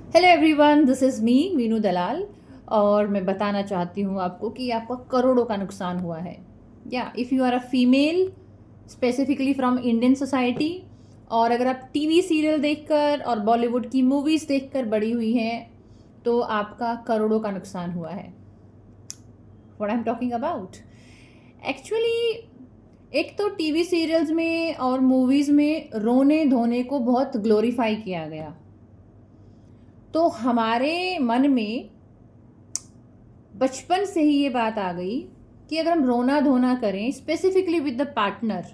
Hello everyone, this is me Meenu Dalal. और मैं बताना चाहती हूँ आपको कि आपका करोड़ों का नुकसान हुआ है। या if you are a female specifically from Indian society, और अगर आप टीवी सीरियल देखकर और बॉलीवुड की मूवीज़ देखकर बड़ी हुई हैं, तो आपका करोड़ों का नुकसान हुआ है। What I am talking about, actually एक तो टीवी सीरियल्स में और मूवीज़ में रोने धोने को बहुत ग्लोरीफाई किया गया, तो हमारे मन में बचपन से ही ये बात आ गई कि अगर हम रोना धोना करें स्पेसिफिकली विद द पार्टनर,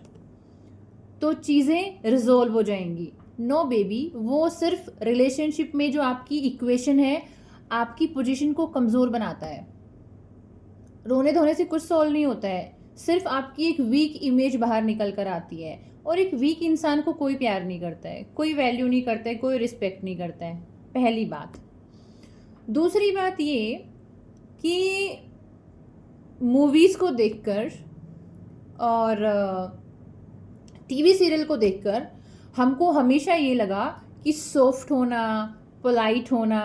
तो चीज़ें रिजोल्व हो जाएंगी। नो बेबी, वो सिर्फ रिलेशनशिप में जो आपकी इक्वेशन है, आपकी पोजीशन को कमज़ोर बनाता है। रोने धोने से कुछ सॉल्व नहीं होता है, सिर्फ आपकी एक वीक इमेज बाहर निकल कर आती है। और एक वीक इंसान को कोई प्यार नहीं करता है, कोई वैल्यू नहीं करता है, कोई रिस्पेक्ट नहीं करता है। पहली बात। दूसरी बात ये कि मूवीज़ को देखकर और टीवी सीरियल को देखकर हमको हमेशा ये लगा कि सॉफ्ट होना, पोलाइट होना,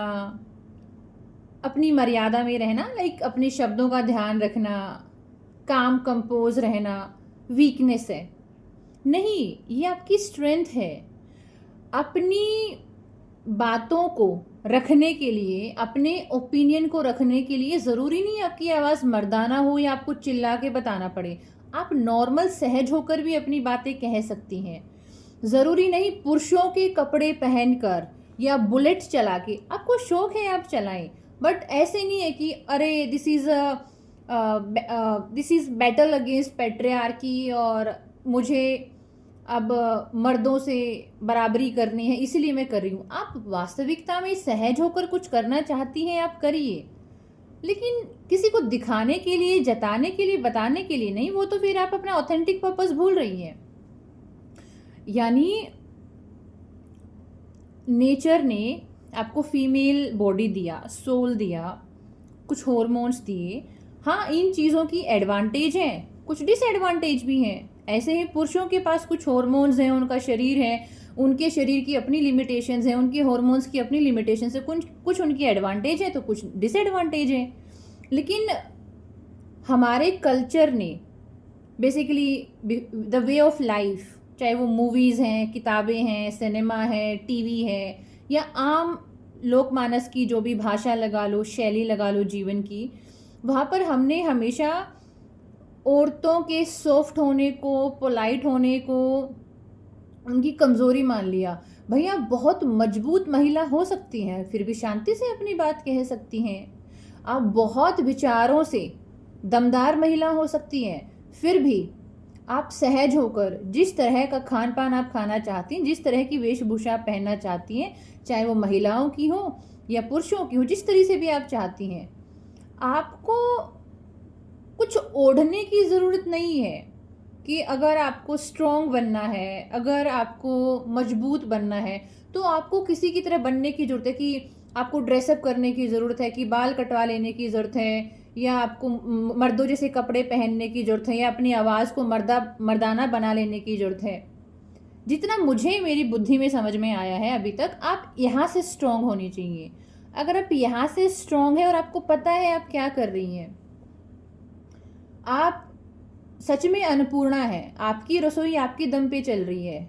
अपनी मर्यादा में रहना, लाइक अपने शब्दों का ध्यान रखना, काम कंपोज रहना वीकनेस है। नहीं, ये आपकी स्ट्रेंथ है। अपनी बातों को रखने के लिए, अपने ओपिनियन को रखने के लिए ज़रूरी नहीं आपकी आवाज़ मर्दाना हो या आपको चिल्ला के बताना पड़े। आप नॉर्मल सहज होकर भी अपनी बातें कह सकती हैं। ज़रूरी नहीं पुरुषों के कपड़े पहनकर या बुलेट चला के, आपको शौक है आप चलाएं, बट ऐसे नहीं है कि अरे this is battle against patriarchy और मुझे अब मर्दों से बराबरी करनी है इसलिए मैं कर रही हूँ। आप वास्तविकता में सहज होकर कुछ करना चाहती हैं, आप करिए, लेकिन किसी को दिखाने के लिए, जताने के लिए, बताने के लिए नहीं। वो तो फिर आप अपना ऑथेंटिक पर्पस भूल रही हैं। यानी नेचर ने आपको फीमेल बॉडी दिया, सोल दिया, कुछ हॉर्मोन्स दिए। हाँ, इन चीज़ों की एडवांटेज हैं, कुछ डिसएडवांटेज भी हैं। ऐसे ही पुरुषों के पास कुछ हॉर्मोन्स हैं, उनका शरीर है, उनके शरीर की अपनी लिमिटेशंस हैं, उनके हॉर्मोन्स की अपनी लिमिटेशंस है। कुछ उनकी एडवांटेज है तो कुछ डिसएडवांटेज है। लेकिन हमारे कल्चर ने basically the way of life, चाहे वो मूवीज़ हैं, किताबें हैं, सिनेमा है, टीवी है, या आम लोकमानस की जो भी भाषा लगा लो, शैली लगा लो जीवन की, वहाँ पर हमने हमेशा औरतों के सॉफ्ट होने को, पोलाइट होने को उनकी कमज़ोरी मान लिया। भैया, बहुत मजबूत महिला हो सकती हैं, फिर भी शांति से अपनी बात कह सकती हैं। आप बहुत विचारों से दमदार महिला हो सकती हैं, फिर भी आप सहज होकर जिस तरह का खान पान आप खाना चाहती हैं, जिस तरह की वेशभूषा पहनना चाहती हैं, चाहे वो महिलाओं की हो या पुरुषों की हो, जिस तरह से भी आप चाहती हैं, आपको कुछ ओढ़ने की ज़रूरत नहीं है। कि अगर आपको स्ट्रॉन्ग बनना है, अगर आपको मजबूत बनना है, तो आपको किसी की तरह बनने की ज़रूरत है, कि आपको ड्रेसअप करने की ज़रूरत है, कि बाल कटवा लेने की ज़रूरत है, या आपको मर्दों जैसे कपड़े पहनने की ज़रूरत है, या अपनी आवाज़ को मर्दाना बना लेने की ज़रूरत है। जितना मुझे मेरी बुद्धि में समझ में आया है अभी तक, आप यहाँ से स्ट्रॉन्ग होनी चाहिए। अगर आप यहाँ से स्ट्रॉन्ग है और आपको पता है आप क्या कर रही हैं, आप सच में अन्नपूर्णा है, आपकी रसोई आपके दम पे चल रही है,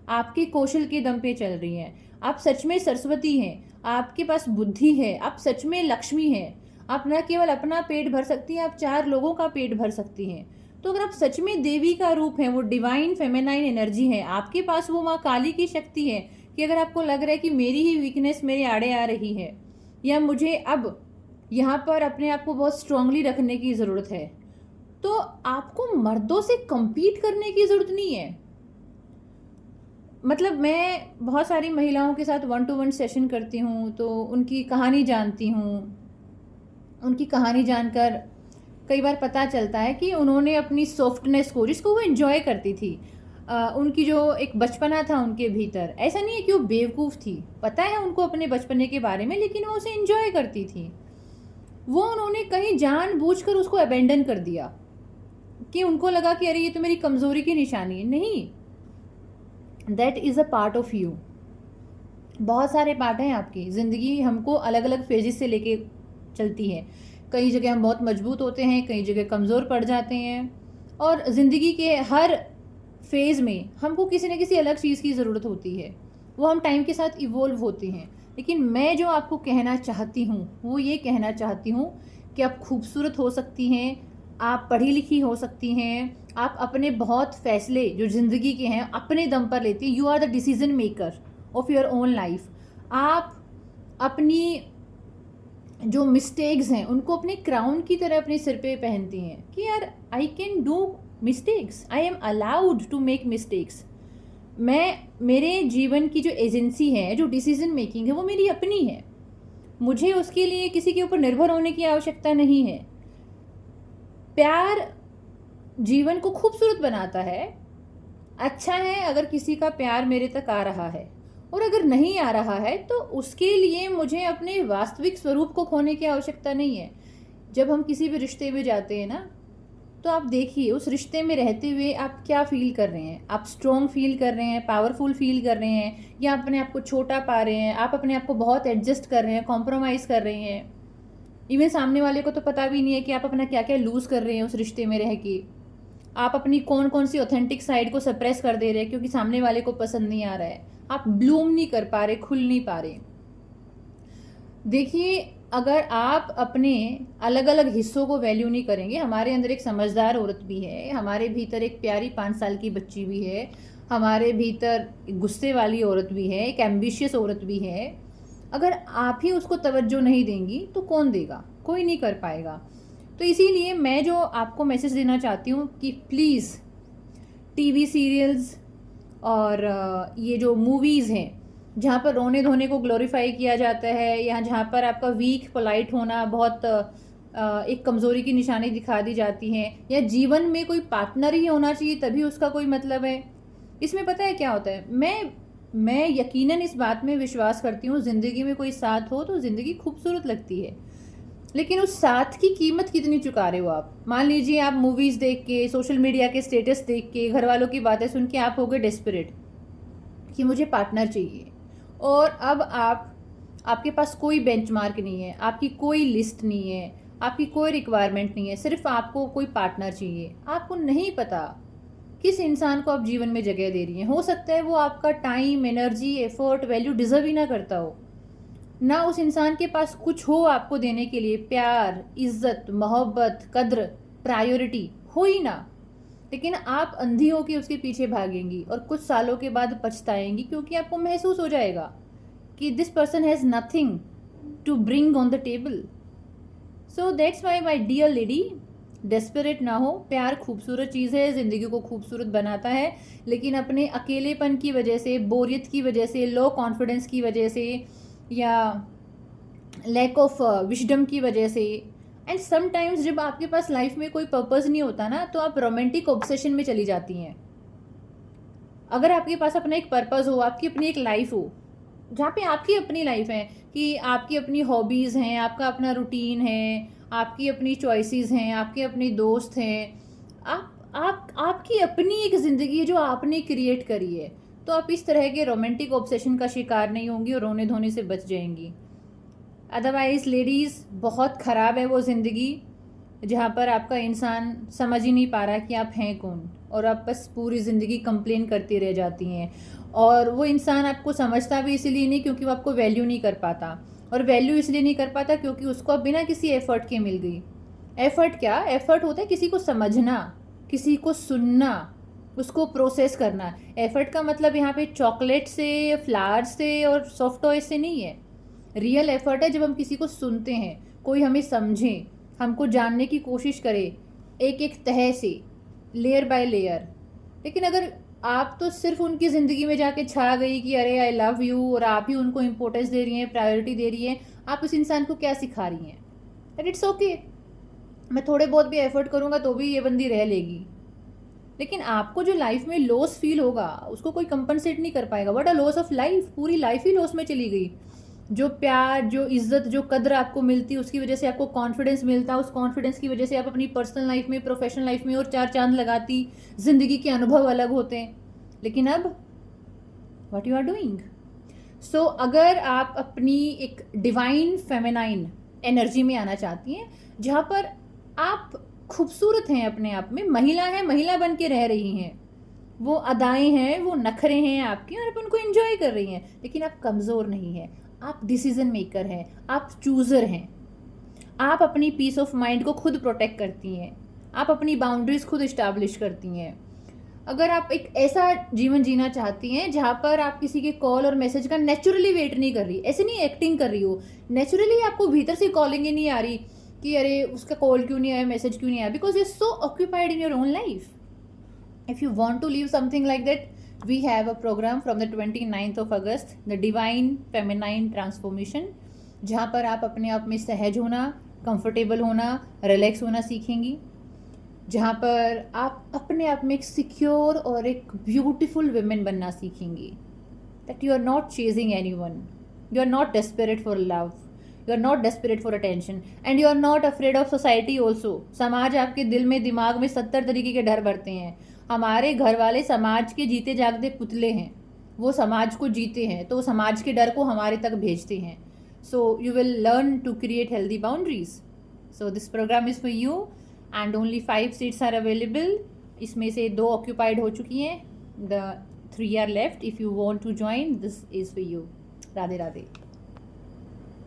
आपके कौशल के दम पे चल रही है, आप सच में सरस्वती हैं, आपके पास बुद्धि है, आप सच में लक्ष्मी हैं। आप न केवल अपना पेट भर सकती हैं, आप 4 लोगों का पेट भर सकती हैं। तो अगर आप सच में देवी का रूप हैं, वो डिवाइन फेमिनाइन एनर्जी है आपके पास, वो माँ काली की शक्ति है, कि अगर आपको लग रहा है कि मेरी ही वीकनेस मेरे आड़े आ रही है, या मुझे अब यहाँ पर अपने आप को बहुत स्ट्रांगली रखने की ज़रूरत है, तो आपको मर्दों से compete करने की ज़रूरत नहीं है। मतलब मैं बहुत सारी महिलाओं के साथ 1-to-1 सेशन करती हूँ, तो उनकी कहानी जानती हूँ। उनकी कहानी जानकर कई बार पता चलता है कि उन्होंने अपनी सॉफ्टनेस को, जिसको वो एंजॉय करती थी, उनकी जो एक बचपना था उनके भीतर, ऐसा नहीं है कि वो बेवकूफ़ थी, पता है उनको अपने बचपने के बारे में, लेकिन वो उसे एंजॉय करती थी। वो उन्होंने कहीं जानबूझकर उसको अबेंडन कर दिया, कि उनको लगा कि अरे ये तो मेरी कमज़ोरी की निशानी है। नहीं, that is a part of you. बहुत सारे पार्ट हैं आपकी ज़िंदगी, हमको अलग अलग फेजेस से लेके चलती है। कई जगह हम बहुत मजबूत होते हैं, कई जगह कमज़ोर पड़ जाते हैं, और ज़िंदगी के हर फेज़ में हमको किसी न किसी अलग चीज़ की ज़रूरत होती है। वो हम टाइम के साथ इवोल्व होते हैं। लेकिन मैं जो आपको कहना चाहती हूँ वो ये कहना चाहती हूँ कि आप खूबसूरत हो सकती हैं, आप पढ़ी लिखी हो सकती हैं, आप अपने बहुत फ़ैसले जो ज़िंदगी के हैं अपने दम पर लेती हैं। You are the decision maker of your own life. आप अपनी जो मिस्टेक्स हैं उनको अपने क्राउन की तरह अपने सिर पे पहनती हैं कि यार I can do mistakes, I am allowed to make mistakes. मैं, मेरे जीवन की जो एजेंसी है, जो डिसीजन मेकिंग है, वो मेरी अपनी है। मुझे उसके लिए किसी के ऊपर निर्भर होने की आवश्यकता नहीं है। प्यार जीवन को खूबसूरत बनाता है। अच्छा है अगर किसी का प्यार मेरे तक आ रहा है, और अगर नहीं आ रहा है तो उसके लिए मुझे अपने वास्तविक स्वरूप को खोने की आवश्यकता नहीं है। जब हम किसी भी रिश्ते में जाते हैं ना, तो आप देखिए उस रिश्ते में रहते हुए आप क्या फील कर रहे हैं। आप स्ट्रॉन्ग फील कर रहे हैं, पावरफुल फील कर रहे हैं, या अपने आप को छोटा पा रहे हैं, आप अपने आप को बहुत एडजस्ट कर रहे हैं, कॉम्प्रोमाइज़ कर रहे हैं। इवन सामने वाले को तो पता भी नहीं है कि आप अपना क्या क्या लूज़ कर रहे हैं उस रिश्ते में रह के। आप अपनी कौन कौन सी ऑथेंटिक साइड को सप्रेस कर दे रहे हैं क्योंकि सामने वाले को पसंद नहीं आ रहा है। आप ब्लूम नहीं कर पा रहे, खुल नहीं पा रहे। देखिए, अगर आप अपने अलग अलग हिस्सों को वैल्यू नहीं करेंगे, हमारे अंदर एक समझदार औरत भी है, हमारे भीतर एक प्यारी 5 साल की बच्ची भी है, हमारे भीतर गुस्से वाली औरत भी है, एक एम्बिशियस औरत भी है। अगर आप ही उसको तवज्जो नहीं देंगी तो कौन देगा? कोई नहीं कर पाएगा। तो इसीलिए मैं जो आपको मैसेज देना चाहती हूँ कि प्लीज़ टीवी सीरियल्स और ये जो मूवीज़ हैं जहाँ पर रोने धोने को ग्लोरीफाई किया जाता है, या जहाँ पर आपका वीक पोलाइट होना बहुत एक कमज़ोरी की निशानी दिखा दी जाती हैं, या जीवन में कोई पार्टनर ही होना चाहिए तभी उसका कोई मतलब है, इसमें पता है क्या होता है? मैं यकीनन इस बात में विश्वास करती हूँ, ज़िंदगी में कोई साथ हो तो ज़िंदगी खूबसूरत लगती है। लेकिन उस साथ की कीमत कितनी चुका रहे हो आप? मान लीजिए आप मूवीज़ देख के, सोशल मीडिया के स्टेटस देख के, घर वालों की बातें सुन के आप हो गए डेस्परेट कि मुझे पार्टनर चाहिए, और अब आपके पास कोई बेंचमार्क नहीं है, आपकी कोई लिस्ट नहीं है, आपकी कोई रिक्वायरमेंट नहीं है, सिर्फ आपको कोई पार्टनर चाहिए। आपको नहीं पता किस इंसान को आप जीवन में जगह दे रही हैं। हो सकता है वो आपका time, energy, effort, value deserve ही ना करता हो, ना उस इंसान के पास कुछ हो आपको देने के लिए, प्यार, इज्जत, मोहब्बत, कद्र, प्रायोरिटी हो ही ना। लेकिन आप अंधी हो के उसके पीछे भागेंगी और कुछ सालों के बाद पछताएंगी, क्योंकि आपको महसूस हो जाएगा कि this person has nothing to bring on the table. So that's why my dear lady, desperate ना हो। प्यार खूबसूरत चीज़ है, ज़िंदगी को खूबसूरत बनाता है, लेकिन अपने अकेलेपन की वजह से, बोरियत की वजह से, लो कॉन्फिडेंस की वजह से, या लैक ऑफ विजडम की वजह से, एंड समटाइम्स जब आपके पास लाइफ में कोई पर्पस नहीं होता ना, तो आप रोमांटिक ऑब्सेशन में चली जाती हैं। अगर आपके पास अपना एक पर्पस हो, आपकी अपनी एक लाइफ हो, जहाँ पे आपकी अपनी लाइफ है, कि आपकी अपनी हॉबीज़ हैं, आपका अपना रूटीन है, आपकी अपनी चॉइसेस हैं, आपके अपने दोस्त हैं, आप आपकी अपनी एक ज़िंदगी है जो आपने क्रिएट करी है, तो आप इस तरह के रोमांटिक ऑब्सेशन का शिकार नहीं होंगी और रोने धोने से बच जाएंगी। अदरवाइज़ लेडीज़, बहुत ख़राब है वो ज़िंदगी जहाँ पर आपका इंसान समझ ही नहीं पा रहा कि आप हैं कौन, और आप बस पूरी ज़िंदगी कंप्लेन करती रह जाती हैं। और वो इंसान आपको समझता भी इसीलिए नहीं क्योंकि वो आपको वैल्यू नहीं कर पाता, और वैल्यू इसलिए नहीं कर पाता क्योंकि उसको अब बिना किसी एफ़र्ट के मिल गई। एफ़र्ट क्या? एफ़र्ट होता है किसी को समझना, किसी को सुनना, उसको प्रोसेस करना। एफ़र्ट का मतलब यहाँ पे चॉकलेट से, फ्लावर से और सॉफ्ट टॉय से नहीं है। रियल एफ़र्ट है जब हम किसी को सुनते हैं, कोई हमें समझे, हमको जानने की कोशिश करे, एक एक तह से, लेयर बाय लेयर। लेकिन अगर आप तो सिर्फ उनकी ज़िंदगी में जाके छा गई कि अरे आई लव यू, और आप ही उनको इम्पोर्टेंस दे रही हैं, प्रायोरिटी दे रही हैं, आप उस इंसान को क्या सिखा रही हैं? एंड इट्स ओके, मैं थोड़े बहुत भी एफर्ट करूँगा तो भी ये बंदी रह लेगी। लेकिन आपको जो लाइफ में लॉस फील होगा उसको कोई कंपनसेट नहीं कर पाएगा। What a loss of life, पूरी लाइफ ही लॉस में चली गई। जो प्यार, जो इज्जत, जो कद्र आपको मिलती, उसकी वजह से आपको कॉन्फिडेंस मिलता, उस कॉन्फिडेंस की वजह से आप अपनी पर्सनल लाइफ में, प्रोफेशनल लाइफ में और 4 चांद लगाती, ज़िंदगी के अनुभव अलग होते हैं। लेकिन अब व्हाट यू आर डूइंग? सो अगर आप अपनी एक डिवाइन फेमिनाइन एनर्जी में आना चाहती हैं, जहाँ पर आप खूबसूरत हैं अपने आप में, महिला हैं, महिला बन के रह रही हैं, वो अदाएं हैं, वो नखरे हैं आपके और आप उनको एंजॉय कर रही हैं, लेकिन आप कमज़ोर नहीं हैं, आप डिसीजन मेकर हैं, आप चूज़र हैं, आप अपनी पीस ऑफ माइंड को खुद प्रोटेक्ट करती हैं, आप अपनी बाउंड्रीज खुद इस्टेब्लिश करती हैं। अगर आप एक ऐसा जीवन जीना चाहती हैं जहाँ पर आप किसी के कॉल और मैसेज का नेचुरली वेट नहीं कर रही, ऐसे नहीं एक्टिंग कर रही हो, नेचुरली आपको भीतर से कॉलिंग ही नहीं आ रही कि अरे उसका कॉल क्यों नहीं आया, मैसेज क्यों नहीं आया, because you so occupied in your own life. If you want to live something like that, we have a program from the 29th of August, the Divine Feminine Transformation, जहाँ पर आप अपने आप में सहज होना, कंफर्टेबल होना, रिलैक्स होना सीखेंगी, जहाँ पर आप अपने आप में एक सिक्योर और एक ब्यूटीफुल वुमेन बनना सीखेंगी. That you are not chasing anyone, you are not desperate for love, you are not desperate for attention, and you are not afraid of society also. समाज आपके दिल में, दिमाग में 70 तरीके के डर भरते हैं. हमारे घर वाले समाज के जीते जागते पुतले हैं, वो समाज को जीते हैं, तो समाज के डर को हमारे तक भेजते हैं. So you will learn to create healthy boundaries. So this program is for you and only 5 seats are available. इसमें से 2 ऑक्यूपाइड हो चुकी हैं, the 3 are left. If you want to join, this is for you. Radhe Radhe.